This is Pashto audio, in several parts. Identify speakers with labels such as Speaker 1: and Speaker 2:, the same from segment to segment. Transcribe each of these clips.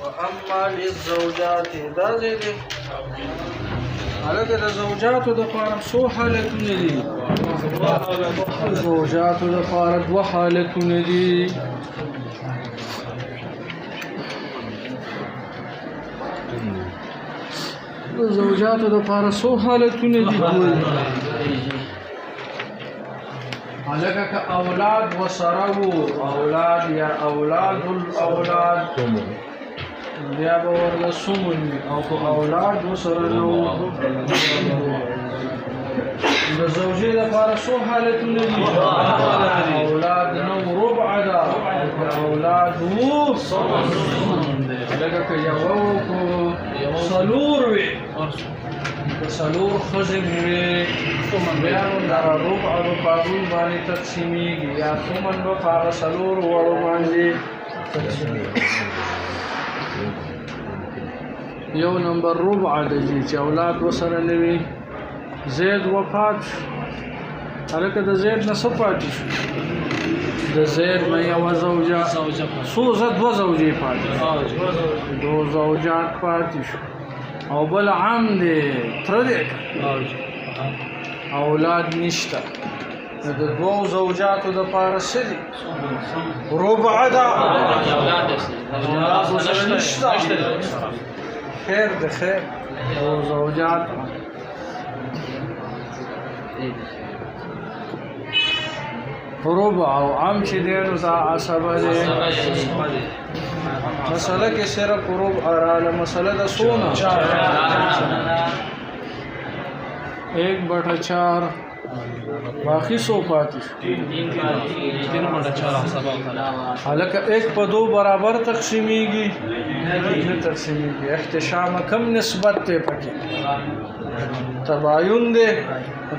Speaker 1: واما للزوجات دا دې هلکه د زوجاتو دپاره څو حالتونه دي د زوجاتو دپاره دوه حالتونه دي د زوجاتو دپاره څو حالتونه دي هلکه که اولاد وسره وو اولاد یا اولاد الاولاد بیا به ورله سمون وي او که اولاد ورسره نه وو د زوجې لپاره څو حالتونه دي اولاد نه وو ربع ده اولاد وو لکه که یوه وو که څلور وي که څلور ښځې وي بیا نو دغه ربع به په هغوی باندې تقسیمېږي یا ثمن به په هغه څلور وړو باندې تقسیمېږي یو نمبر ربع دی چې اولاد وسره نه وي زید وفات شو هلکه د زید نه څه پاتې شو د زید نه یوه زوجه څو دوه زوجې پاتې شو دوه زوجات پاتې شو او بل عام دی تره دی اولاد نشته د دوو زوجاتو دپاره څه دي ربع ده اولاد ورسره نشته خیر ده خیر دوو زوجات ربع او عام چې دی نو دا عصبه دی مسله کې صرف ربع راله مسله د څونه 1/4 باقی سو پاتې شو حالکه 1/2 برابر تقسیمیږي نه تقسیمیږي احتشام کم نسبت ته پکې تباین دی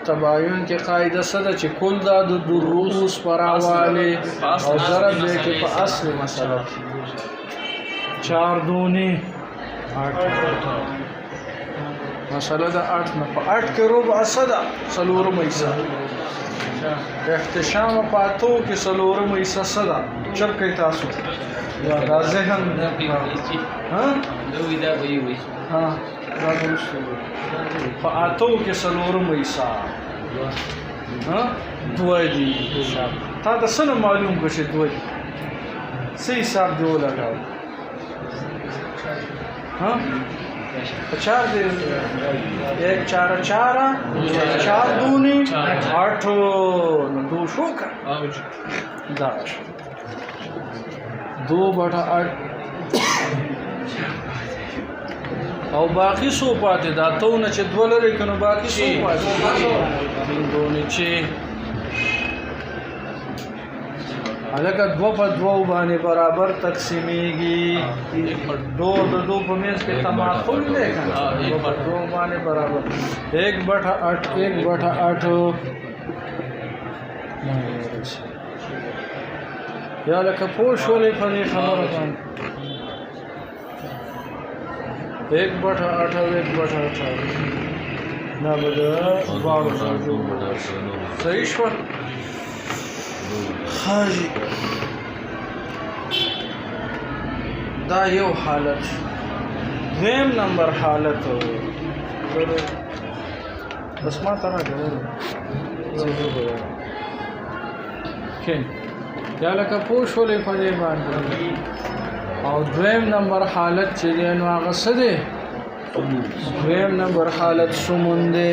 Speaker 1: تباین کې قاعده څه ده چې کل دا د دروس پراواله او ضرب دی کې په اصل مسله 4 دونی 8 مسله د 8 نه په 8 کې ربع صدا څلورم حصہ احتشام پاتو کې څلورم حصہ صدا چل کوي تاسو دا ذهن ها دوی دا وی ها دا په اتو کې څلورم حصہ ها دوی دي تا د سن معلوم کړي دوی سي حساب دی ولګاو ها 4 دے 1/4 4 دونی 8 دو شو کا دا 2/8 او باقی سو پاتې دا ته نه چې دولره کنه باقی سو پاتې 3 دونی چې هلکه 2/2 باندې برابر تقسیمیږي 2 په منځ کې تماثل دی کنه 2/2 باندې برابر 1/8 یا لکه پوه شولې په دې خبره باندې 1/8 نه بده باور صحیح شو حاجی دا یو حالت دویم نمبر حالت بس ما ترا کین یا لکه پوه شولې په دې باندې او دویم نمبر حالت چې دی نو هغه څه دی دویم نمبر حالت سمون دی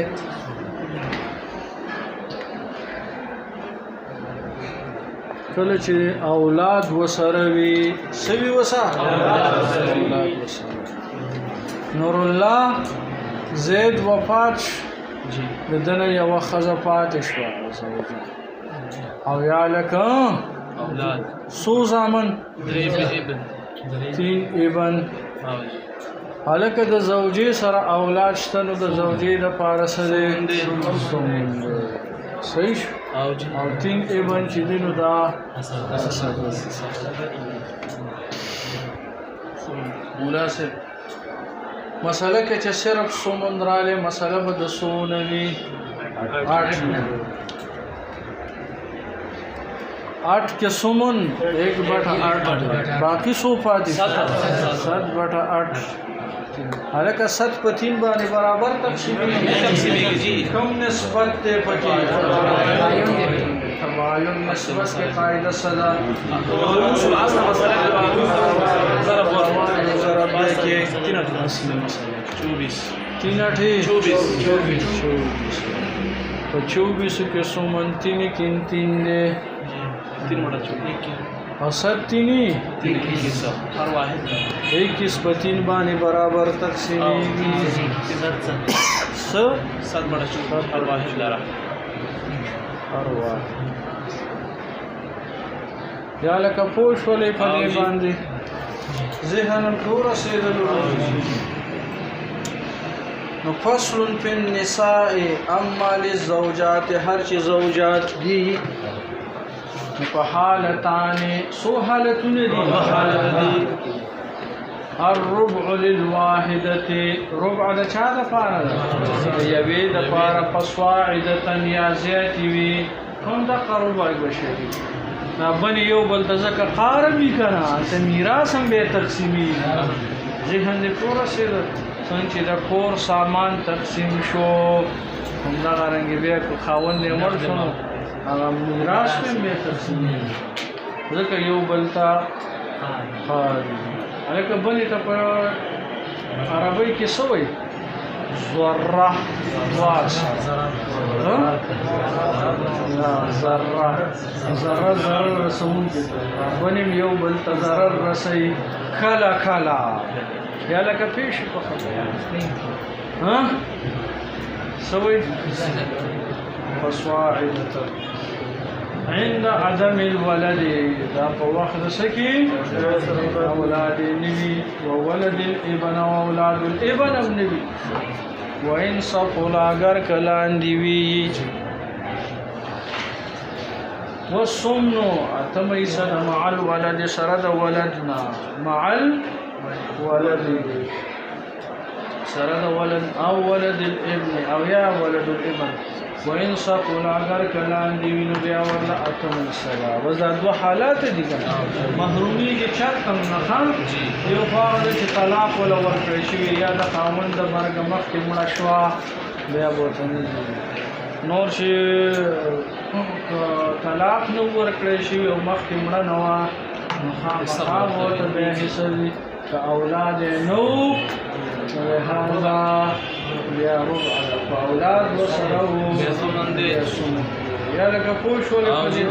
Speaker 1: کله چې اولاد وسره وي سوي وسه اولاد وسره نور الله زید وفات دنه یو خزه پاتې شو او یا لکه اولاد سو زامن 3 ابن هلکه د زوجې سره اولاد شته نو د زوجې لپاره سره صحیح شو او 3 ابن چې دی نو دا مناسب مسله کې چې صرف سمندراله مسله به د سونوي 8 के सुमन 1/8 बाकी सो पाती 7/8 हालांकि 7 पर 3 बार बराबर तकसीम कम निस्बत थे पची तबायुन निस्बत के कायदा सदा तो 24 के सुमन 3 किन 3 दे 3/24 और 7 3
Speaker 2: हर वाहिद
Speaker 1: 21 पर 3 बाने बराबर तकसीम
Speaker 2: 7/24 हर वाहिद लारा
Speaker 1: हर वाहिद या लका पोश वाले पदे बांधे ذهن الدور سيدلو فصل في النساء اما للزوجات هر چی زوجات دی فحالتان سو حالتون دی الربع للواحدة ربع دا چا دا پارا دا یوی دا پارا فصواعدتا یا زیادی وی کون دا قربائی بشری بنی یو بل تزکا قاربی کنا تا میراس هم بے تقسیمی ذهن دی پورا سید سنچی دا کور سامان تقسیم شو هم دا غرنگی بے خاون دی مر شنو اگا میراس هم بے تقسیمی ذکا یو بل تا قاربی علیکا بنی تا پر عربی کی سوئی ذره واس ذره رسون ونیم یو بل تضرر رسی کلا کلا یا لکه پیش په خبره ها سوي فصاعدة عند عدم الولد دا په وخت سکی اولاد نبی وولد الابن واولاد الابن النبي وان صفل اگر کلان دی وی والصمن اتميسد مع الولد سرد ولدنا مع الولد سرد ولد او ولد الابن او يا ولد الابن وان صفل اگر کلان دی وی نو بیا ورلا اتميسد وذ دو حالات دي محرومي کې چا کم نه خان یو فارغ چې طلاق ولا ورکړي شي یا د خاوند د مرګ مخ کې مړ شو بیا بوته نور شي طلاق نو ورکړي شي او مخ کې مړ نه وا خامخا ورته به حسابي ک اولاد نو هذا بیا ربع اولاد وسرو یا لکه پوښ ولې پدې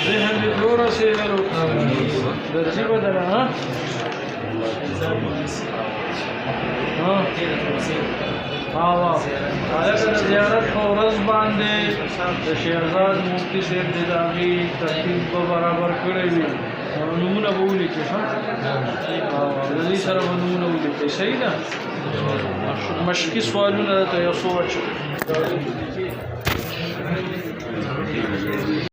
Speaker 1: ذهن دې دور سي درو درځي بدل ها ها هغه زیارت په ورځ باندې د شهزاد مفتی صاحب د داغي ترتیب په برابر کړی وي نمونه به ولیکي ښه او د دې سره به نمونه ولیکي صحیح ده مشکي سوالونه ته یو څو